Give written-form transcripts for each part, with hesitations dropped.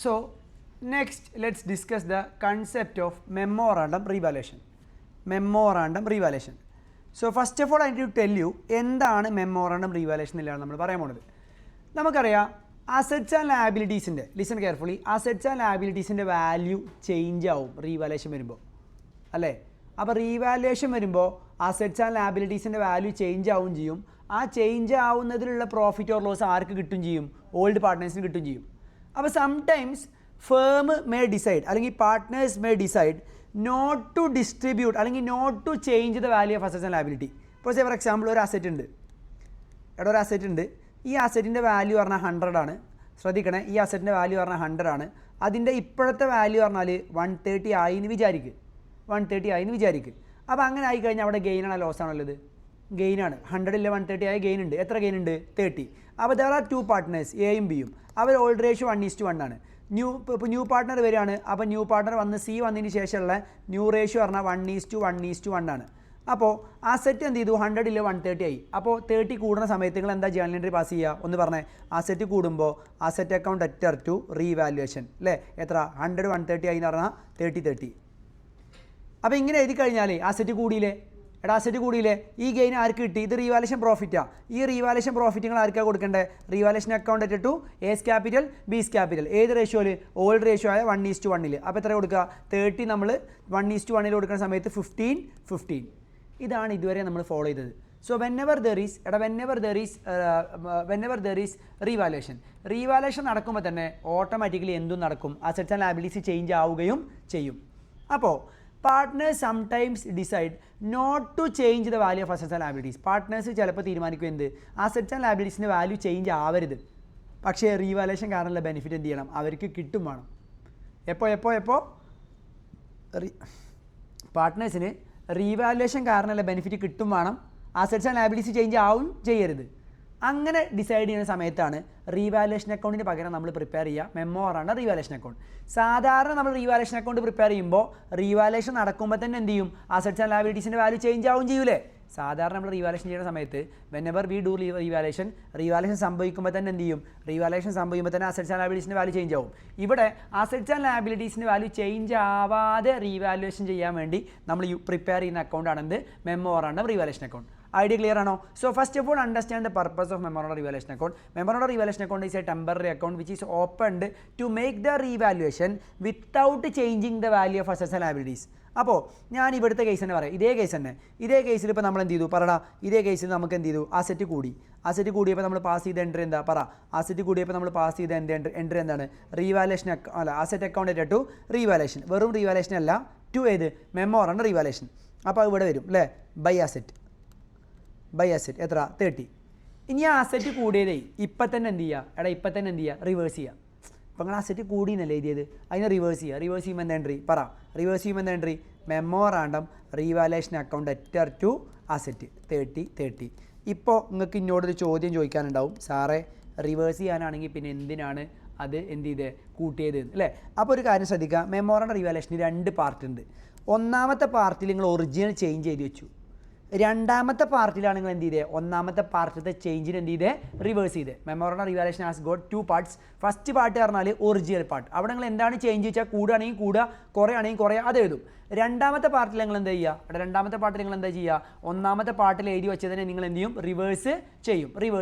So next let's discuss the concept of memorandum revaluation. Memorandum revaluation. So first of all I need to tell you എന്താണ് memorandum revaluation എന്നാണ് നമ്മൾ പറയാൻ പോകുന്നത്. നമുക്കറിയാം assets and liabilitiesന്റെ listen carefully assets and liabilitiesന്റെ value change ആവും revaluation വരുമ്പോൾ അല്ലേ. അപ്പോൾ റീവാലുവേഷൻ വരുമ്പോൾ assets and liabilitiesന്റെ വാല്യൂ ചേഞ്ച് ആവും ചെയ്യും. ആ ചേഞ്ച് ആവുന്നതിലുള്ള പ്രോഫിറ്റ് ഓർ ലോസ് ആർക്ക് കിട്ടും ചെയ്യും? ഓൾഡ് പാർട്ട്നേഴ്സിന് കിട്ടും ചെയ്യും. അപ്പോൾ സംടൈംസ് ഫേം മേ ഡിസൈഡ് അല്ലെങ്കിൽ partners may decide not to distribute അല്ലെങ്കിൽ not to change the value of assets and liability. ഇപ്പോൾ ഫോർ എക്സാമ്പിൾ ഒരു അസറ്റ് ഉണ്ട്, ഒരു അസറ്റ് ഉണ്ട്. ഈ അസറ്റിൻ്റെ വാല്യൂ പറഞ്ഞാൽ 100 ആണ്. ശ്രദ്ധിക്കണേ, ഈ അസറ്റിൻ്റെ വാല്യൂ പറഞ്ഞാൽ 100 ആണ്. അതിൻ്റെ ഇപ്പോഴത്തെ വാല്യൂ പറഞ്ഞാൽ 130 ആയി എന്ന് വിചാരിക്കുക, 130 ആയി എന്ന് വിചാരിക്കുക. അപ്പോൾ അങ്ങനെ ആയിക്കഴിഞ്ഞാൽ അവിടെ ഗെയിനാണോ ലോസ് ആണുള്ളത്? ഗെയിനാണ്. 100 130 ആയ ഗെയിൻ ഉണ്ട്. എത്ര ഗെയിൻ ഉണ്ട്? 30. അപ്പോൾ ദർ ആർ 2 പാർട്ട്നേഴ്സ് എയും ബിയും. അവർ ഓൾഡ് റേഷ്യോ 1:1 ആണ്. ന്യൂ പാർട്ട്ണർ വരികയാണ്. അപ്പോൾ ന്യൂ പാർട്ട്ണർ വന്ന് സി വന്നതിന് ശേഷമുള്ള ന്യൂ റേഷ്യോ പറഞ്ഞാൽ 1:1 ആണ്. അപ്പോൾ ആ സെറ്റ് എന്ത് ചെയ്തു? 100 130 ആയി. അപ്പോൾ 30 കൂടുന്ന സമയത്ത് നിങ്ങൾ എന്താ ജേണൽ എൻട്രി പാസ് ചെയ്യുക? ഒന്ന് പറഞ്ഞേ. ആ സെറ്റ് കൂടുമ്പോൾ ആ set account debtor to revaluation അല്ലേ? എത്ര? 100 130 ആയി എന്ന് പറഞ്ഞാൽ 30. അപ്പോൾ ഇങ്ങനെ എഴുതി കഴിഞ്ഞാൽ ആ സെറ്റ് കൂടിയില്ലേ? എടാ അസറ്റ് കൂടിയില്ലേ? ഈ ഗെയിൻ ആർക്ക് കിട്ടി? ഇത് റീവാലുവേഷൻ പ്രോഫിറ്റാണ്. ഈ റീവാലുവേഷൻ പ്രോഫിറ്റ് നിങ്ങൾ ആർക്കാണ് കൊടുക്കേണ്ടത്? Revaluation account at to A's capital B's capital. ഏത് റേഷ്യോയിൽ? ഓൾഡ് റേഷ്യോ ആയ 1:1. അപ്പോൾ എത്ര കൊടുക്കുക? 30 നമ്മൾ 1:1 കൊടുക്കുന്ന സമയത്ത് 15. ഇതാണ് ഇതുവരെ നമ്മൾ ഫോളോ ചെയ്തത്. സോ വെന്നെവർ ദർ ഈസ് റീവാലുവേഷൻ നടക്കുമ്പോൾ തന്നെ ഓട്ടോമാറ്റിക്കലി എന്തും നടക്കും? അസറ്റ്സ് ആൻഡ് ലയബിലിറ്റീസ് ചേഞ്ച് ആവുകയും ചെയ്യും. അപ്പോൾ partners sometimes decide not to change the value of assets and liabilities. Partners ചിലപ്പോൾ തീരുമാനിക്കും എന്ത്? അസറ്റ്സ് ആൻഡ് ലയബിലിറ്റീസിൻ്റെ വാല്യൂ ചേഞ്ച് ആവരുത്. പക്ഷേ റീവാലുവേഷൻ കാരണമുള്ള ബെനിഫിറ്റ് എന്ത് ചെയ്യണം? അവർക്ക് കിട്ടും വേണം. എപ്പോൾ പാർട്ട്നേഴ്സിന് റീവാലുവേഷൻ കാരണമുള്ള ബെനിഫിറ്റ് കിട്ടും വേണം. അസറ്റ്സ് ആൻഡ് ലയബിലിറ്റീസ് ചേഞ്ച് ആവും ചെയ്യരുത്. അങ്ങനെ ഡിസൈഡ് ചെയ്യുന്ന സമയത്താണ് റീവാലുവേഷൻ അക്കൗണ്ടിന് പകരം നമ്മൾ പ്രിപ്പയർ ചെയ്യുക മെമ്മോറാണ് റീവാലുവേഷൻ അക്കൗണ്ട്. സാധാരണ നമ്മൾ റീവാലുവേഷൻ അക്കൗണ്ട് പ്രിപ്പയർ ചെയ്യുമ്പോൾ റീവാലുവേഷൻ നടക്കുമ്പോൾ തന്നെ എന്ത് ചെയ്യും? അസറ്റ്സ് ആൻഡ് ലയബിലിറ്റീസിൻ്റെ വാല്യൂ ചേഞ്ച് ആവും ചെയ്യൂലേ? സാധാരണ നമ്മൾ റീവാലുവേഷൻ ചെയ്യുന്ന സമയത്ത് വെനെവർ വി ഡു റീവാലുവേഷൻ സംഭവിക്കുമ്പോൾ തന്നെ എന്ത് ചെയ്യും? റീവാലുവേഷൻ സംഭവിക്കുമ്പോൾ തന്നെ അസറ്റ്സ് ആൻഡ് ലയബിലിറ്റീസിൻ്റെ വാല്യൂ ചേഞ്ച് ആവും. ഇവിടെ അസറ്റ്സ് ആൻഡ് ലയബിലിറ്റീസിൻ്റെ വാല്യൂ ചേഞ്ച് ആവാതെ റീവാലുവേഷൻ ചെയ്യാൻ വേണ്ടി നമ്മൾ പ്രിപ്പയർ ചെയ്യുന്ന അക്കൗണ്ടാണ് എന്ത്? Memorandum revaluation account. Idea clear or no? So first of all understand the purpose of memorandum revaluation account. Memorandum revaluation account is a temporary account which is opened to make the revaluation without changing the value of assets and liabilities. അപ്പോൾ ഞാൻ ഇവിടുത്തെ case തന്നെ പറയാം. ഇതേ കേസിൽ ഇപ്പോൾ നമ്മൾ എന്ത് ചെയ്തു? പറടാ. ഇതേ കേസിൽ നമുക്ക് എന്ത് ചെയ്തു? അസറ്റ് കൂടിയപ്പോൾ നമ്മൾ പാസ് ചെയ്ത എൻട്രി എന്താ? പറ. അസറ്റ് കൂടിയപ്പോൾ നമ്മൾ പാസ് ചെയ്ത എൻട്രി എന്താണ്? Revaluation asset account at to revaluation. വെറും റീവാലുവേഷൻ അല്ല, ടു ഏത്? Memorandum revaluation. അപ്പോൾ ഇവിടെ വരും അല്ലേ? ബൈ അസറ്റ് എത്ര? 30. ഇനി ആ അസറ്റ് കൂടിയതേ ഇപ്പം തന്നെ എന്ത് ചെയ്യുക? റിവേഴ്സ് ചെയ്യുക. ഇപ്പം നിങ്ങൾ അസറ്റ് കൂടിയെന്നല്ലേ എഴുതിയത്, അതിനെ റിവേഴ്സ് ചെയ്യുമ്പോൾ എന്താ എൻട്രി? പറ. റിവേഴ്സ് ചെയ്യുമ്പോൾ എന്താ entry? Memorandum revaluation account debtor to asset 30. ഇപ്പോൾ നിങ്ങൾക്ക് ഇന്നോടൊരു ചോദ്യം ചോദിക്കാനുണ്ടാവും, സാറേ റിവേഴ്സ് ചെയ്യാനാണെങ്കിൽ പിന്നെ എന്തിനാണ് അത് എന്ത് ചെയ്തത് കൂട്ടിയത് അല്ലേ? അപ്പോൾ ഒരു കാര്യം ശ്രദ്ധിക്കുക, മെമ്മോറാണ്ടം റീവാലുവേഷന് 2 പാർട്ട് ഉണ്ട്. ഒന്നാമത്തെ പാർട്ടിൽ നിങ്ങൾ ഒറിജിനൽ ചേഞ്ച് ചെയ്ത് വെച്ചു. രണ്ടാമത്തെ പാർട്ടിലാണ് നിങ്ങൾ എന്ത് ചെയ്തത്? ഒന്നാമത്തെ പാർട്ടിലത്തെ ചേഞ്ചിന് എന്ത് ചെയ്തേ? റിവേഴ്സ് ചെയ്തേ. Memorandum revaluation has got 2 parts. First part പറഞ്ഞാൽ ഒറിജിനൽ പാർട്ട്. അവിടെ നിങ്ങൾ എന്താണ് ചേഞ്ച് വെച്ചാൽ കൂടുകയാണെങ്കിൽ കൂടുക, കുറയുകയാണെങ്കിൽ കുറയുക, അത് എഴുതും. രണ്ടാമത്തെ പാർട്ടിൽ നിങ്ങൾ എന്താ ചെയ്യുക? രണ്ടാമത്തെ പാർട്ടിൽ നിങ്ങൾ എന്താ ചെയ്യുക? ഒന്നാമത്തെ പാർട്ടിൽ എഴുതി വെച്ചതിനെ നിങ്ങൾ എന്ത് ചെയ്യും? റിവേഴ്സ്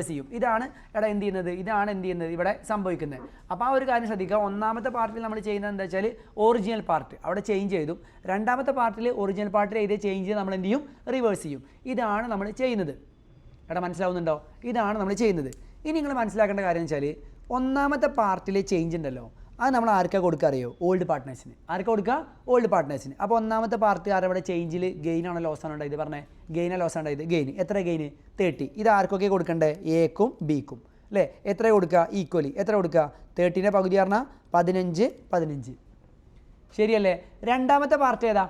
ചെയ്യും. ഇതാണ് എന്ത് ചെയ്യുന്നത്? ഇവിടെ സംഭവിക്കുന്നത്. അപ്പോൾ ആ ഒരു കാര്യം ശ്രദ്ധിക്കുക. ഒന്നാമത്തെ പാർട്ടിൽ നമ്മൾ ചെയ്യുന്നത് എന്താ വെച്ചാൽ ഒറിജിനൽ പാർട്ട് അവിടെ ചേഞ്ച് ചെയ്തു. രണ്ടാമത്തെ പാർട്ടിൽ ഒറിജിനൽ പാർട്ടിൽ എഴുതിയ ചേഞ്ച് നമ്മൾ എന്ത് ചെയ്യും? റിവേഴ്സ് ചെയ്യും. ഇതാണ് നമ്മൾ ചെയ്യുന്നത്. മനസ്സിലാവുന്നുണ്ടോ? ഇതാണ് നമ്മൾ ചെയ്യുന്നത്. ഇനി നിങ്ങൾ മനസ്സിലാക്കേണ്ട കാര്യം എന്ന് വെച്ചാൽ ഒന്നാമത്തെ പാർട്ടിലെ ചേഞ്ച് ഉണ്ടല്ലോ, അത് നമ്മൾ ആർക്കാ കൊടുക്കുക അറിയോ? ഓൾഡ് പാർട്ട്നേഴ്സിന്. ആർക്കാ കൊടുക്കുക? ഓൾഡ് പാർട്ട്നേഴ്സിന്. അപ്പോൾ ഒന്നാമത്തെ പാർട്ടി ആരവിടെ ചേഞ്ചിൽ ഗെയിനാണോ ലോസാണോ ഉണ്ടായത്? പറഞ്ഞേ. ഗെയിനാ ലോസാണ് ഉണ്ടായത്? ഗെയിൻ. എത്ര ഗെയിന്? 30. ഇത് ആർക്കൊക്കെ കൊടുക്കണ്ടേ? എക്കും ബിക്കും അല്ലേ? എത്ര കൊടുക്കുക? ഈക്വലി. എത്ര കൊടുക്കുക? 30ൻ്റെ പകുതി പറഞ്ഞാൽ 15. ശരിയല്ലേ? രണ്ടാമത്തെ പാർട്ട് ഏതാ?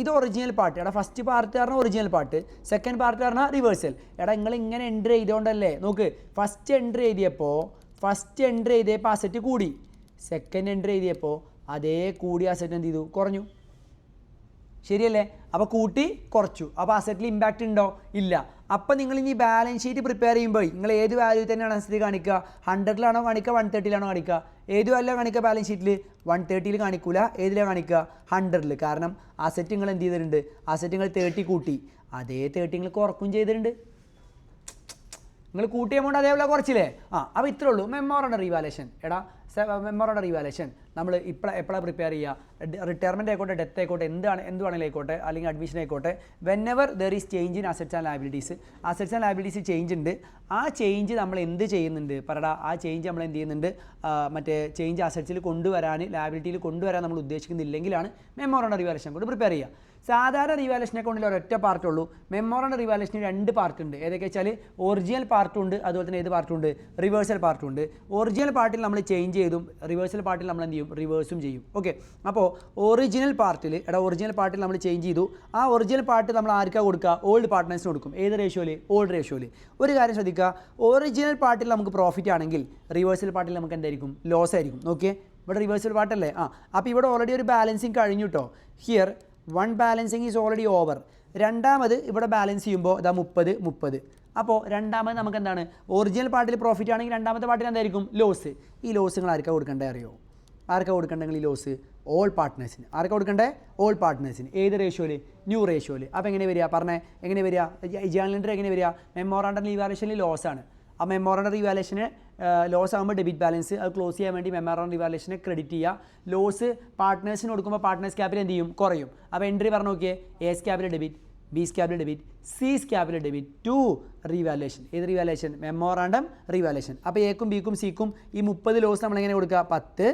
ഇത് ഒറിജിനൽ പാർട്ട്. ഫസ്റ്റ് പാർട്ട് പറഞ്ഞാൽ ഒറിജിനൽ പാർട്ട്, സെക്കൻഡ് പാർട്ട് പറഞ്ഞാൽ റിവേഴ്സൽ. നിങ്ങൾ ഇങ്ങനെ എൻട്രി ചെയ്തുകൊണ്ടല്ലേ? നോക്ക്, ഫസ്റ്റ് എൻട്രി എഴുതിയപ്പോൾ അസറ്റ് കൂടി. സെക്കൻഡ് എൻട്രി എഴുതിയപ്പോൾ അതേ കൂടിയ അസറ്റ് എന്ത് ചെയ്തു? കുറഞ്ഞു. ശരിയല്ലേ? അപ്പോൾ കൂട്ടി കുറച്ചു, അപ്പോൾ അസറ്റിൽ ഇമ്പാക്റ്റ് ഉണ്ടോ? ഇല്ല. അപ്പോൾ നിങ്ങൾ ഇനി ബാലൻസ് ഷീറ്റ് പ്രിപ്പയർ ചെയ്യുമ്പോൾ നിങ്ങൾ ഏത് വാല്യൂ തന്നെയാണ് അസറ്റ് കാണിക്കുക? 100-ലാണോ കാണിക്കുക, 130-ലാണോ കാണിക്കുക? ഏത് വാല്യൂ കാണിക്കുക ബാലൻസ് ഷീറ്റിൽ? 130-ൽ കാണിക്കൂല. ഏതിലാണ് കാണിക്കുക? 100-ൽ. കാരണം അസറ്റ് നിങ്ങൾ എന്ത് ചെയ്തിട്ടുണ്ട്? അസറ്റ് നിങ്ങൾ 30 കൂട്ടി, അതേ 30 നിങ്ങൾ കുറക്കും ചെയ്തിട്ടുണ്ട്. നിങ്ങൾ കൂട്ടിയ എമൗണ്ട് അതേപോലെ കുറച്ചില്ലേ? അപ്പോൾ ഇത്രേ ഉള്ളൂ മെമ്മോറണ്ടം റീവാലുവേഷൻ. മെമ്മോറണ്ടം റീവാലുവേഷൻ നമ്മൾ എപ്പോഴാണ് പ്രിപ്പയർ ചെയ്യുക? റിട്ടയർമെൻറ്റ് ആയിക്കോട്ടെ, ഡെത്ത് ആയിക്കോട്ടെ, എന്തുവാണെങ്കിലും ആയിക്കോട്ടെ, അല്ലെങ്കിൽ അഡ്മിഷൻ ആയിക്കോട്ടെ, whenever there is change in assets and liabilities. Assets and liabilities change ഉണ്ട്. ആ ചേഞ്ച് നമ്മൾ എന്ത് ചെയ്യുന്നുണ്ട്? ആ ചേഞ്ച് നമ്മൾ എന്ത് ചെയ്യുന്നുണ്ട്? മറ്റേ ചേഞ്ച് അസറ്റ്സിൽ കൊണ്ടുവരാൻ, ലയബിലിറ്റിയിൽ കൊണ്ടുവരാൻ നമ്മൾ ഉദ്ദേശിക്കുന്നില്ലെങ്കിലാണ് മെമ്മോറണ്ടം റീവാലുവേഷൻ കൊണ്ട് പ്രിപ്പയർ ചെയ്യുക. സാധാരണ റീവാലുവേഷൻ അക്കൗണ്ടിൽ ഒരൊറ്റ പാർട്ടുള്ളൂ. മെമ്മോറണ്ടം റീവാലുവേഷന് 2 പാർട്ടുണ്ട്. ഏതൊക്കെ വെച്ചാൽ ഒറിജിനൽ പാർട്ടുണ്ട്, അതുപോലെ തന്നെ ഏത് പാർട്ടുണ്ട്? റിവേഴ്സൽ പാർട്ടുണ്ട്. ഒറിജിനൽ പാർട്ടിൽ നമ്മൾ ചേഞ്ച് ചെയ്തും റിവേഴ്സൽ പാർട്ടിൽ നമ്മൾ എന്ത് ചെയ്യും? റിവേഴ്സും ചെയ്യും. ഓക്കെ, അപ്പോൾ ഒറിജിനൽ പാർട്ടിൽ നമ്മൾ ചേഞ്ച് ചെയ്തു. ആ ഒറിജിനൽ പാർട്ട് നമ്മൾ ആർക്കാണ് കൊടുക്കുക? ഓൾഡ് പാർട്ട്നേഴ്സിന് കൊടുക്കും. ഏത് റേഷ്യോയിൽ? ഓൾഡ് റേഷ്യോയിൽ. ഒരു കാര്യം ശ്രദ്ധിക്കുക, ഒറിജിനൽ പാർട്ടിൽ നമുക്ക് പ്രോഫിറ്റ് ആണെങ്കിൽ റിവേഴ്സൽ പാർട്ടിൽ നമുക്ക് എന്തായിരിക്കും? ലോസ് ആയിരിക്കും. ഓക്കെ, ഇവിടെ റിവേഴ്സൽ പാർട്ടല്ലേ? അപ്പോൾ ഇവിടെ ഓൾറെഡി ഒരു ബാലൻസിങ് കഴിഞ്ഞു കേട്ടോ. Here 1 balancing is already over. രണ്ടാമത് ഇവിടെ ബാലൻസ് ചെയ്യുമ്പോൾ ഇതാ 30. അപ്പോൾ രണ്ടാമത് നമുക്ക് എന്താണ്? ഒറിജിനൽ പാർട്ടിൽ പ്രോഫിറ്റ് ആണെങ്കിൽ രണ്ടാമത്തെ പാർട്ടിൽ എന്തായിരിക്കും? ലോസ്. ഈ ലോസ് നിങ്ങൾ ആർക്കാണ് കൊടുക്കേണ്ടത് അറിയോ? ആർക്കാണ് കൊടുക്കേണ്ടെങ്കിൽ ഈ ലോസ്? ഓൾ പാർട്ട്നേഴ്സിന്. ആർക്കാണ് കൊടുക്കേണ്ടത്? ഓൾ പാർട്ട്നേഴ്സിന്. ഏത് റേഷ്യോയിൽ? ന്യൂ റേഷ്യോയിൽ. അപ്പോൾ എങ്ങനെ വരിക? പറഞ്ഞേ, എങ്ങനെ വരിക? ജേണൽ എൻട്രി എങ്ങനെ വരിക? മെമ്മോറണ്ടം റീവാലുവേഷനിൽ ലോസ് ആണ്. ആ മെമ്മോറണ്ടം റീവാലുവേഷന് ലോസ് ആകുമ്പോൾ ഡെബിറ്റ് ബാലൻസ് അത് ക്ലോസ് ചെയ്യാൻ വേണ്ടി മെമ്മോറണ്ടം റീവാലുവേഷനെ ക്രെഡിറ്റ് ചെയ്യുക. ലോസ് പാർട്ട്നേഴ്സിന് കൊടുക്കുമ്പോൾ പാർട്ട്നേഴ്സ് ക്യാപിറ്റൽ എന്ത് ചെയ്യും? കുറയും. അപ്പോൾ എൻട്രി പറഞ്ഞു നോക്കിയേ, A's capital debit, B's capital debit, C's capital debit to revaluation. ഏത് റീവാലുവേഷൻ? Memorandum revaluation. അപ്പോൾ എക്കും ബിക്കും സിക്കും ഈ 30 ലോസ് നമ്മളെങ്ങനെ കൊടുക്കുക? 10.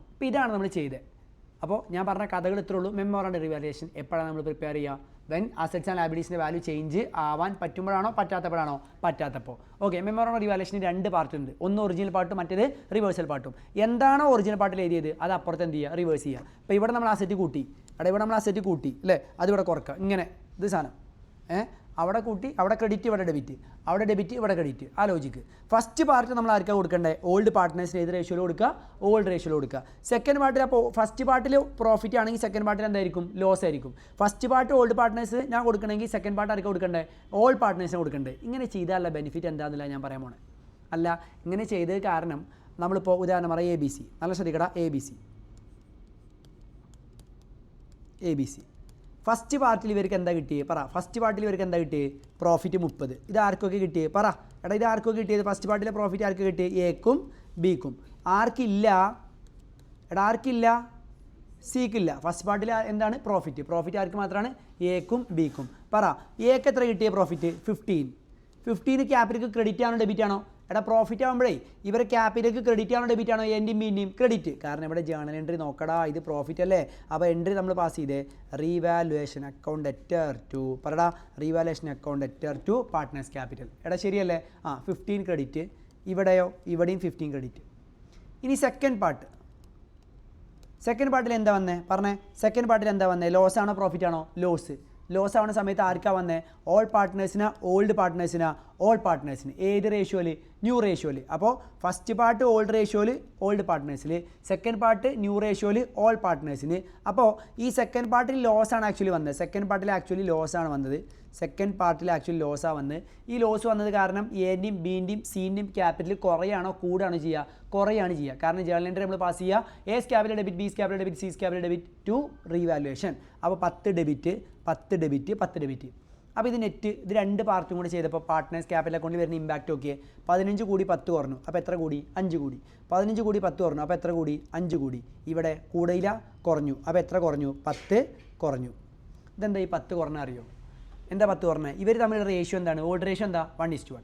അപ്പോൾ ഇതാണ് നമ്മൾ ചെയ്തത്. അപ്പോൾ ഞാൻ പറഞ്ഞ കഥകൾ ഇത്രേ ഉള്ളൂ. മെമ്മോറണ്ടം റീവാലുവേഷൻ എപ്പോഴാണ് നമ്മൾ പ്രിപ്പയർ ചെയ്യുക? വെൻ അസറ്റ്സ് ആൻഡ് ലയബിലിറ്റീസിൻ്റെ വാല്യൂ ചേഞ്ച് ആവാൻ പറ്റുമ്പോഴാണോ പറ്റാത്തപ്പോഴാണോ? പറ്റാത്തപ്പോൾ. ഓക്കെ, മെമ്മോറണ്ടം റീവാലുവേഷന് 2 പാർട്ട് ഉണ്ട്. ഒന്ന് ഒറിജിനൽ പാർട്ടും മറ്റേത് റിവേഴ്സൽ പാർട്ടും. എന്താണോ ഒറിജിനൽ പാർട്ടിൽ എഴുതിയത് അത് അപ്പുറത്ത് എന്ത് ചെയ്യുക? റിവേഴ്സ് ചെയ്യുക. ഇപ്പോൾ ഇവിടെ നമ്മൾ അസറ്റ് കൂട്ടി, ഇവിടെ നമ്മൾ അസറ്റ് കൂട്ടി അല്ലേ? അതിവിടെ കുറക്കുക. ഇങ്ങനെ ഇത് സാധനം അവിടെ കൂട്ടി, അവിടെ ക്രെഡിറ്റ്, ഇവിടെ ഡെബിറ്റ്, അവിടെ ഡെബിറ്റ്, ഇവിടെ ക്രെഡിറ്റ്. ആ ലോജിക്ക്. ഫസ്റ്റ് പാർട്ട് നമ്മൾ ആർക്കാണ് കൊടുക്കേണ്ടത്? ഓൾഡ് പാർട്ട്നേഴ്സിന് ഏത് റേഷ്യോയിൽ കൊടുക്കുക? ഓൾഡ് റേഷ്യോയിൽ കൊടുക്കുക. സെക്കൻഡ് പാർട്ടിൽ, അപ്പോൾ ഫസ്റ്റ് പാർട്ടിൽ പ്രോഫിറ്റ് ആണെങ്കിൽ സെക്കൻഡ് പാർട്ടിൽ എന്തായിരിക്കും? ലോസ് ആയിരിക്കും. ഫസ്റ്റ് പാർട്ട് ഓൾഡ് പാർട്ട്നേഴ്സ് ഞാൻ കൊടുക്കണമെങ്കിൽ സെക്കൻഡ് പാർട്ട് ആർക്കാണ് കൊടുക്കേണ്ടത്? ഓൾ പാർട്ട്നേഴ്സിന് കൊടുക്കേണ്ടത്. ഇങ്ങനെ ചെയ്താലുള്ള ബെനിഫിറ്റ് എന്താണെന്നില്ല ഞാൻ പറയാൻ പോണേ. അല്ല, ഇങ്ങനെ ചെയ്തത് കാരണം നമ്മളിപ്പോൾ ഉദാഹരണം പറയാം, ABC. നല്ല ശ്രദ്ധിക്കട, ABC. ഫസ്റ്റ് പാർട്ടിൽ ഇവർക്ക് എന്താ കിട്ടിയത്? പറ. ഫസ്റ്റ് പാർട്ടിൽ ഇവർക്ക് എന്താ കിട്ടിയത്? പ്രോഫിറ്റ് 30. ഇത് ആർക്കൊക്കെ കിട്ടിയത്? പറ. ഇത് ആർക്കൊക്കെ കിട്ടിയത്? ഫസ്റ്റ് പാർട്ടിലെ പ്രോഫിറ്റ് ആർക്ക് കിട്ടിയത്? എക്കും ബിക്കും. ആർക്കില്ല? ആർക്കില്ല? സിക്കില്ല. ഫസ്റ്റ് പാർട്ടിൽ എന്താണ്? പ്രോഫിറ്റ് ആർക്ക് മാത്രമാണ്? എക്കും ബിക്കും. പറ, എക്ക് എത്ര കിട്ടിയ പ്രോഫിറ്റ്? 15 ക്യാപിറ്റലിക്ക് ക്രെഡിറ്റ് ആണോ ഡെബിറ്റ് ആണോ? പ്രോഫിറ്റ് ആകുമ്പോഴേ ഇവരെ ക്യാപിറ്റലിക്ക് ക്രെഡിറ്റ് ആണോ ഡെബിറ്റ് ആണോ? എൻ്റെയും ബിൻ്റെയും ക്രെഡിറ്റ്. കാരണം ഇവിടെ ജേണൽ എൻട്രി നോക്കടാ, ഇത് പ്രോഫിറ്റ് അല്ലേ? അപ്പോൾ എൻട്രി നമ്മൾ പാസ് ചെയ്തേ റീവാലുവേഷൻ അക്കൗണ്ട് ഡെറ്റർ ടു, പറടാ, revaluation account debtor to partners capital. ശരിയല്ലേ? 15 ക്രെഡിറ്റ്. ഇവിടെയോ? ഇവിടെയും 15 ക്രെഡിറ്റ്. ഇനി സെക്കൻഡ് പാർട്ടിൽ എന്താ വന്നേ? പറഞ്ഞേ, സെക്കൻഡ് പാർട്ടിൽ എന്താ വന്നേ? ലോസ് ആണോ പ്രോഫിറ്റ് ആണോ? ലോസ് ആവുന്ന സമയത്ത് ആർക്കാണ് വന്നേ? ഓൾ പാർട്ട്നേഴ്സിനാ, ഓൾഡ് പാർട്ട്നേഴ്സിനാ? ഓൾ പാർട്ട്നേഴ്സിന്. ഏത് റേഷ്യോയിൽ? ന്യൂ റേഷ്യോയിൽ. അപ്പോൾ ഫസ്റ്റ് പാർട്ട് ഓൾഡ് റേഷ്യോയിൽ ഓൾഡ് പാർട്ട്നേഴ്സിൽ, സെക്കൻഡ് പാർട്ട് ന്യൂ റേഷ്യോയിൽ ഓൾ പാർട്ട്നേഴ്സിന്. അപ്പോൾ ഈ സെക്കൻഡ് പാർട്ടിൽ ലോസ് ആണ് ആക്ച്വലി വന്നത്. സെക്കൻഡ് പാർട്ടിൽ ആക്ച്വലി ലോസാണ് വന്നത്. ഈ ലോസ് വന്നത് കാരണം എൻ്റെയും ബിൻ്റെയും സിൻ്റെയും ക്യാപിറ്റൽ കുറയാണോ കൂടുകയാണോ ചെയ്യുക? കുറയാണ് ചെയ്യുക. കാരണം ജേണൽ എൻട്രി നമ്മൾ പാസ് ചെയ്യുക A's capital debit, B's capital debit, C's capital debit to revaluation. അപ്പോൾ 10 ഡെബിറ്റ്. അപ്പോൾ ഇത് നെറ്റ്, ഇത് 2 പാർട്ടും കൂടി ചെയ്തപ്പോൾ പാർട്ട്നേഴ്സ് ക്യാപിറ്റൽ അക്കൗണ്ടിൽ വരുന്ന ഇമ്പാക്റ്റ് നോക്കിയേ. 15 കൂടി 10 കുറഞ്ഞു. അപ്പോൾ എത്ര കൂടി? 5 കൂടി. 15 കൂടി 10 കുറഞ്ഞു. അപ്പോൾ എത്ര കൂടി? 5 കൂടി. ഇവിടെ കൂടെയില്ല, കുറഞ്ഞു. അപ്പോൾ എത്ര കുറഞ്ഞു? 10 കുറഞ്ഞു. ഇതെന്താ ഈ 10 കുറഞ്ഞ അറിയോ? എന്താ 10 കുറഞ്ഞത്? ഇവർ തമ്മിലുള്ള റേഷ്യോ എന്താണ്? ഓൾഡ് റേഷ്യോ എന്താ? 1:1.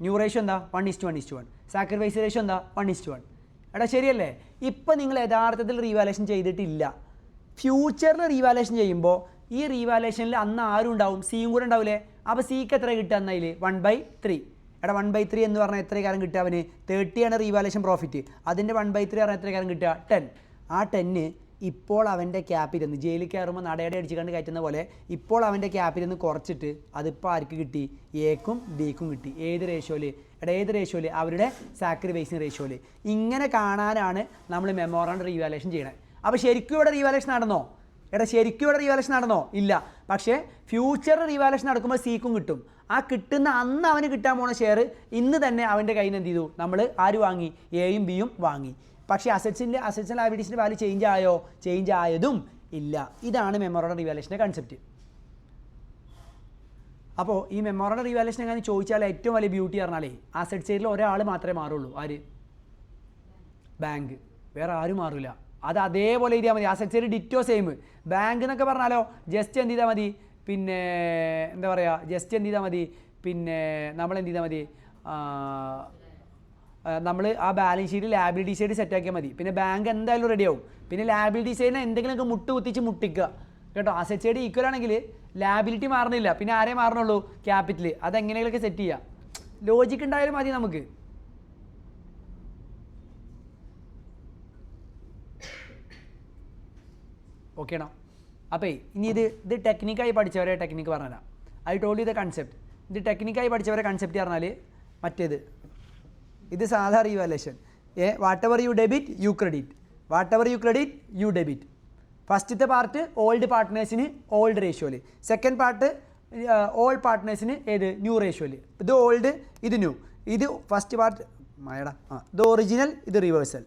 ന്യൂ റേഷ്യോ എന്താ? 1:1. സാക്രിഫൈസ് റേഷ്യോ എന്താ? 1:1. ശരിയല്ലേ? ഇപ്പം നിങ്ങൾ യഥാർത്ഥത്തിൽ റീവാലുവേഷൻ ചെയ്തിട്ടില്ല. ഫ്യൂച്ചറിൽ റീവാലുവേഷൻ ചെയ്യുമ്പോൾ ഈ റീവാലുവേഷനിൽ അന്ന് ആരും ഉണ്ടാവും? സിയും കൂടെ ഉണ്ടാവില്ലേ? അപ്പോൾ സിക്ക് എത്ര കിട്ടുക എന്നതിൽ? 1/3. 1/3 എന്ന് പറഞ്ഞാൽ എത്ര കാലം കിട്ടുക അവന്? 30 ആണ് റീവാലുവേഷൻ പ്രോഫിറ്റ്. അതിൻ്റെ 1/3 പറഞ്ഞാൽ എത്ര കാലം കിട്ടുക? 10. ആ 10 ഇപ്പോൾ അവൻ്റെ ക്യാപിറ്റൽ നിന്ന് ജയിലിൽ കയറുമ്പോൾ നടയടെ അടിച്ച് കണ്ട് കയറ്റുന്ന പോലെ ഇപ്പോൾ അവൻ്റെ ക്യാപിറ്റൽ നിന്ന് കുറച്ചിട്ട് അതിപ്പോൾ ആർക്ക് കിട്ടി? എക്കും ബിക്കും കിട്ടി. ഏത് റേഷ്യോയിൽ? ഏത് റേഷ്യോയിൽ? അവരുടെ സാക്രിഫൈസിങ് റേഷ്യോയിൽ. ഇങ്ങനെ കാണാനാണ് നമ്മൾ മെമ്മോറണ്ടം റീവാലുവേഷൻ ചെയ്യണത്. അപ്പോൾ ശരിക്കും ഇവിടെ റീവാലുവേഷൻ നടന്നോ? എടാ ശരിക്കും ഇവിടെ റീവാലുവേഷൻ നടന്നോ? ഇല്ല. പക്ഷേ ഫ്യൂച്ചർ റീവാലുവേഷൻ നടക്കുമ്പോൾ സിക്കും കിട്ടും. ആ കിട്ടുന്ന അന്ന് അവന് കിട്ടാൻ പോണ ഷെയർ ഇന്ന് തന്നെ അവൻ്റെ കയ്യിൽ നിന്ന് എന്ത് ചെയ്തു? നമ്മൾ ആര് വാങ്ങി? എയും ബിയും വാങ്ങി. പക്ഷേ അസറ്റ്സിൻ്റെ ലയബിലിറ്റീസിൻ്റെ വാല്യൂ ചേഞ്ച് ആയോ? ചേഞ്ച് ആയതും ഇല്ല. ഇതാണ് മെമ്മോറാണ്ടം റീവാലുവേഷൻ്റെ കൺസെപ്റ്റ്. അപ്പോൾ ഈ മെമ്മോറാണ്ടം റീവാലുവേഷൻ എങ്ങനെ ചോദിച്ചാൽ ഏറ്റവും വലിയ ബ്യൂട്ടി പറഞ്ഞാലേ അസറ്റ് സൈഡിൽ ഒരാൾ മാത്രമേ മാറുള്ളൂ. ആര്? ബാങ്ക്. വേറെ ആരും മാറില്ല. അത് അതേപോലെ എഴുതിയാൽ മതി. Asset side ditto same. Bank എന്നൊക്കെ പറഞ്ഞാലോ ജസ്റ്റ് എന്ത് ചെയ്താൽ മതി? പിന്നെ എന്താ പറയുക, ജസ്റ്റ് എന്ത് ചെയ്താൽ മതി? പിന്നെ നമ്മൾ എന്ത് ചെയ്താൽ മതി? നമ്മൾ ആ balance sheet liability side set ആക്കിയാൽ മതി. പിന്നെ ബാങ്ക് എന്തായാലും റെഡിയാവും. പിന്നെ ലാബിലിറ്റി സൈഡിനെ എന്തെങ്കിലുമൊക്കെ കുത്തിച്ച് മുട്ടിക്കുക കേട്ടോ. അസറ്റ് സൈഡ് ഈക്വൽ ആണെങ്കിൽ ലാബിലിറ്റി മാറുന്നില്ല. പിന്നെ ആരേ മാറണുള്ളൂ? ക്യാപിറ്റൽ. അതെങ്ങനെയൊക്കെ സെറ്റ് ചെയ്യുക. ലോജിക്ക് ഉണ്ടായാലും മതി നമുക്ക്. ഓക്കേണോ? അപ്പോൾ ഇനി ഇത് ടെക്നിക്കായി പഠിച്ചവരെ ടെക്നിക്ക് പറഞ്ഞുതരാം. I told you the concept. ഇത് ടെക്നിക്കായി പഠിച്ചവരെ കൺസെപ്റ്റ് പറഞ്ഞാൽ മറ്റേത് ഇത് സാധാ revaluation. Whatever you debit you credit, whatever you credit you debit. ഫസ്റ്റത്തെ പാർട്ട് ഓൾഡ് പാർട്ട്നേഴ്സിന് ഓൾഡ് റേഷ്യോയിൽ, സെക്കൻഡ് പാർട്ട് ഓൾ പാർട്ട്നേഴ്സിന് ഏത്? ന്യൂ റേഷ്യോയിൽ. ഇത് ഓൾഡ്, ഇത് ന്യൂ. ഇത് ഫസ്റ്റ് പാർട്ട് മയടാ ഇത് ഒറിജിനൽ, ഇത് റിവേഴ്സൽ.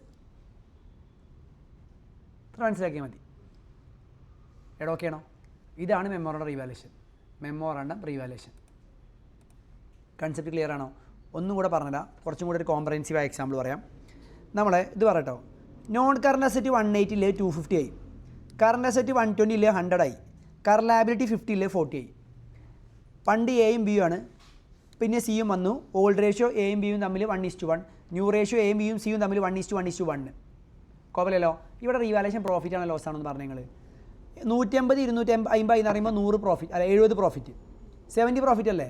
മനസ്സിലാക്കിയാൽ മതി. എടാ ഓക്കെയാണോ? ഇതാണ് memorandum revaluation. Memorandum revaluation concept clear ആണോ? ഒന്നും കൂടെ പറഞ്ഞില്ല, കുറച്ചും കൂടെ ഒരു കോംപ്രഹെൻസീവ് ആയ എക്സാമ്പിൾ പറയാം. നമ്മളെ ഇത് പറയട്ടോ. നോൺ കറണ്ട് അസറ്റ് 180 250 ആയി, കറണ്ട് അസറ്റ് 120 100 ആയി, കറണ്ട് ലയബിലിറ്റി 50 40 ആയി. ഫണ്ട് എയും ബിയും ആണ്, പിന്നെ സിയും വന്നു. ഓൾഡ് റേഷ്യോ എയും ബിയും തമ്മിൽ 1:1, ന്യൂ റേഷ്യോ എയും ബിയും സിയും തമ്മിൽ 1:1:1. കുഴപ്പമില്ലല്ലോ. ഇവിടെ റീവാലുവേഷൻ പ്രോഫിറ്റ് ആണോ ലോസ് ആണെന്ന് പറഞ്ഞു നിങ്ങൾ. 150 250 എന്ന് പറയുമ്പോൾ 100 പ്രോഫിറ്റ്, അല്ല 70 പ്രോഫിറ്റ്, 70 പ്രോഫിറ്റ് അല്ലേ?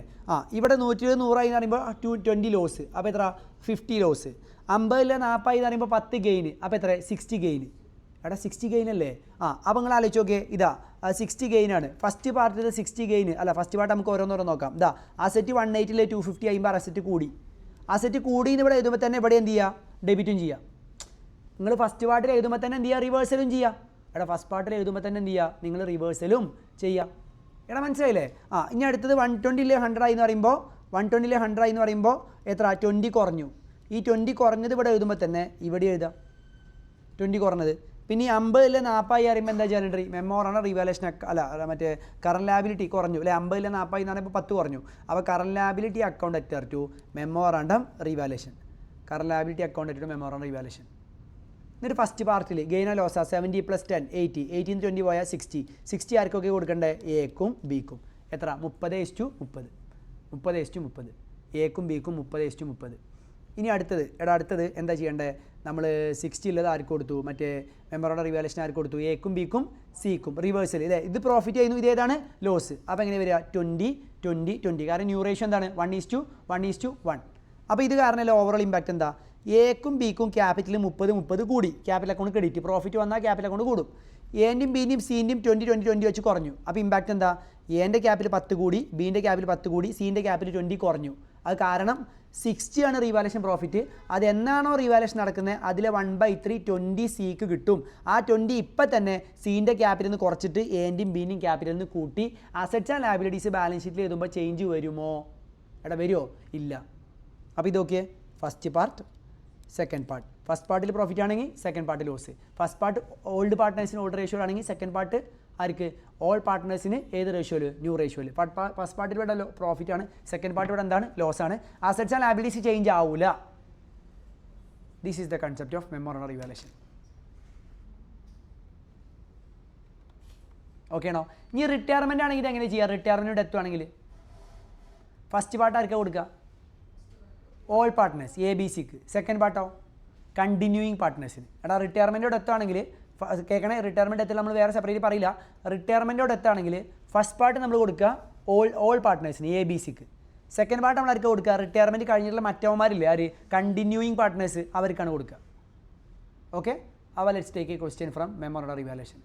ഇവിടെ 120 100 എന്ന് പറയുമ്പോൾ 20 ലോസ്. അപ്പോൾ എത്ര? 50 ലോസ്. 50 40 എന്ന് പറയുമ്പോൾ 10 ഗെയിൻ. അപ്പോൾ എത്ര? 60 ഗെയിൻ. എടാ 60 ഗെയിൻ അല്ലേ? അപ്പോൾ നിങ്ങൾ ആലോചിച്ച് നോക്കിയേ. ഇതാ 60 ഗെയിനാണ് ഫസ്റ്റ് പാർട്ടിൽ. 60 ഗെയിൻ അല്ല, ഫസ്റ്റ് പാർട്ട് നമുക്ക് ഓരോന്നോരോ നോക്കാം. ഇതാ അസറ്റ് 180 250 ആകുമ്പോൾ അസറ്റ് കൂടി. അസറ്റ് കൂടി എന്ന് ഇവിടെ എഴുതുമ്പോൾ തന്നെ ഇവിടെ എന്ത് ചെയ്യുക? ഡെബിറ്റും ചെയ്യുക. നിങ്ങൾ ഫസ്റ്റ് പാർട്ടിൽ എഴുതുമ്പോൾ തന്നെ എന്ത് ചെയ്യുക? റിവേഴ്സലും ചെയ്യുക. എടാ ഫസ്റ്റ് പാർട്ടിൽ എഴുതുമ്പോൾ തന്നെ എന്ത് ചെയ്യുക? നിങ്ങൾ റിവേഴ്സലും ചെയ്യുക. എടാ മനസ്സിലായില്ലേ? ഇനി അടുത്തത് 120 100 ആയി എന്ന് പറയുമ്പോൾ 120 100 ആയി എന്ന് പറയുമ്പോൾ എത്ര? 20 കുറഞ്ഞു. ഈ 20 കുറഞ്ഞത് ഇവിടെ എഴുതുമ്പോൾ തന്നെ ഇവിടെ എഴുതാം 20 കുറഞ്ഞത്. പിന്നെ ഈ 50 40 അറിയുമ്പോൾ എന്താ ചെയ്യാൻ? മെമ്മോറാണ്ടം റീവാലുവേഷൻ അല്ല, മറ്റേ കറണ്ട് ലാബിലിറ്റി കുറഞ്ഞു അല്ലേ? 50 40 എന്ന് പറയുമ്പോൾ 10 കുറഞ്ഞു. അപ്പോൾ current liability account debtor to memorandum revaluation. Current liability account debtor to memorandum revaluation. എന്നിട്ട് ഫസ്റ്റ് പാർട്ടിൽ ഗെയിൻ ആൻഡ് ലോസ് 70 + 10 80, 80 20 പോയാൽ 60. 60 ആർക്കൊക്കെ കൊടുക്കണ്ടേ? എക്കും ബിക്കും. എത്ര? 30:30. 30:30. എക്കും ബിക്കും 30:30. ഇനി അടുത്തത് അടുത്തത് എന്താ ചെയ്യേണ്ടത്? നമ്മൾ 60 ഉള്ളത് ആർക്ക് കൊടുത്തു? മറ്റേ മെമ്മോറാണ്ടം റീവാലുവേഷൻ ആർക്ക് കൊടുത്തു? എക്കും ബിക്കും സിക്കും. റിവേഴ്സൽ ഇല്ലേ? ഇത് പ്രോഫിറ്റ് ചെയ്യുന്നു, ഇതേതാണ് ലോസ്. അപ്പോൾ എങ്ങനെ വരിക? 20 20 20. കാരണം ന്യൂ റേഷ്യോ എന്താണ്? 1:1:1. അപ്പോൾ ഇത് കാരണമല്ല ഓവറോൾ ഇമ്പാക്റ്റ് എന്താ? എക്കും ബിക്കും ക്യാപിറ്റൽ 30 കൂടി. Capital account credit. പ്രോഫിറ്റ് വന്നാൽ ക്യാപിറ്റൽ അക്കൗണ്ട് കൂടും. എൻ്റെയും ബിൻ്റെയും സിൻ്റെയും 20 20 20 വെച്ച് കുറഞ്ഞു. അപ്പോൾ ഇമ്പാക്റ്റ് എന്താ? എൻ്റെ ക്യാപിറ്റൽ 10 കൂടി, ബീൻ്റെ ക്യാപിറ്റൽ 10 കൂടി, സീൻ്റെ ക്യാപിറ്റൽ 20 കുറഞ്ഞു. അത് കാരണം 60 ആണ് റീവാലുവേഷൻ പ്രോഫിറ്റ്. അത് എന്നാണോ റീവാലുവേഷൻ നടക്കുന്നത് അതിലെ 1/3 20 സിക്ക് കിട്ടും. ആ 20 ഇപ്പം തന്നെ സീൻ്റെ ക്യാപിറ്റൽ നിന്ന് കുറച്ചിട്ട് എൻ്റെയും ബീൻ്റെയും ക്യാപിറ്റൽ നിന്ന് കൂട്ടി അസറ്റ്സ് ആൻഡ് ലയബിലിറ്റീസ് ബാലൻസ് ഷീറ്റിൽ എഴുതുമ്പോൾ ചേഞ്ച് വരുമോ? വരുമോ? ഇല്ല. അപ്പോൾ ഇതൊക്കെ first part, second part. First പാർട്ടിൽ പ്രോഫിറ്റ് ആണെങ്കിൽ second part loss. First part old പാർട്ട്നേഴ്സിന് ഓൾഡ് റേഷ്യോ ആണെങ്കിൽ സെക്കൻഡ് പാർട്ട് ആർക്ക്? ഓൾ പാർട്ട്നേഴ്സിന് ഏത് റേഷ്യോയിൽ? ന്യൂ റേഷ്യോയിൽ. ഫസ്റ്റ് പാർട്ടിൽ ഇവിടെ പ്രോഫിറ്റ് ആണ്, സെക്കൻഡ് പാർട്ട് ഇവിടെ എന്താണ്? ലോസ് ആണ്. അസറ്റ്സ് ആൻഡ് ലയബിലിറ്റീസ് ചേഞ്ച് ആവില്ല. This is the concept of memorandum revaluation. Okay ആണോ? ഇനി റിട്ടയർമെൻ്റ് ആണെങ്കിൽ ഇത് എങ്ങനെ ചെയ്യുക? റിട്ടയർമെൻറ്റ് ഡെത്ത് ആണെങ്കിൽ ഫസ്റ്റ് പാർട്ട് ആർക്കാണ് കൊടുക്കുക? ഓൾ പാർട്ട്നേഴ്സ് എ ബി സിക്ക്. സെക്കൻഡ് പാർട്ടോ കണ്ടിന്യൂയിങ് പാർട്ട്നേഴ്സിന്. റിട്ടയർമെൻറ്റോ ഡെത്ത് ആണെങ്കിൽ കേൾക്കണേ, റിട്ടയർമെൻറ്റ് ഡെത്തിൽ നമ്മൾ വേറെ സെപ്പറേറ്റ് പറയില്ല. റിട്ടയർമെൻറ്റോ ഡെത്ത് ആണെങ്കിൽ ഫസ്റ്റ് പാർട്ട് നമ്മൾ കൊടുക്കുക ഓൾ പാർട്ട്നേഴ്സിന് എ ബി സിക്ക്. സെക്കൻഡ് പാർട്ട് നമ്മൾ ആർക്ക് കൊടുക്കുക? റിട്ടയർമെൻറ്റ് കഴിഞ്ഞിട്ടുള്ള മറ്റവന്മാരില്ലേ ആര്? കണ്ടിന്യൂയിങ് പാർട്ട്നേഴ്സ്, അവർക്കാണ് കൊടുക്കുക. ഓക്കെ. അപ്പോൾ let's take A question from memorandum revaluation.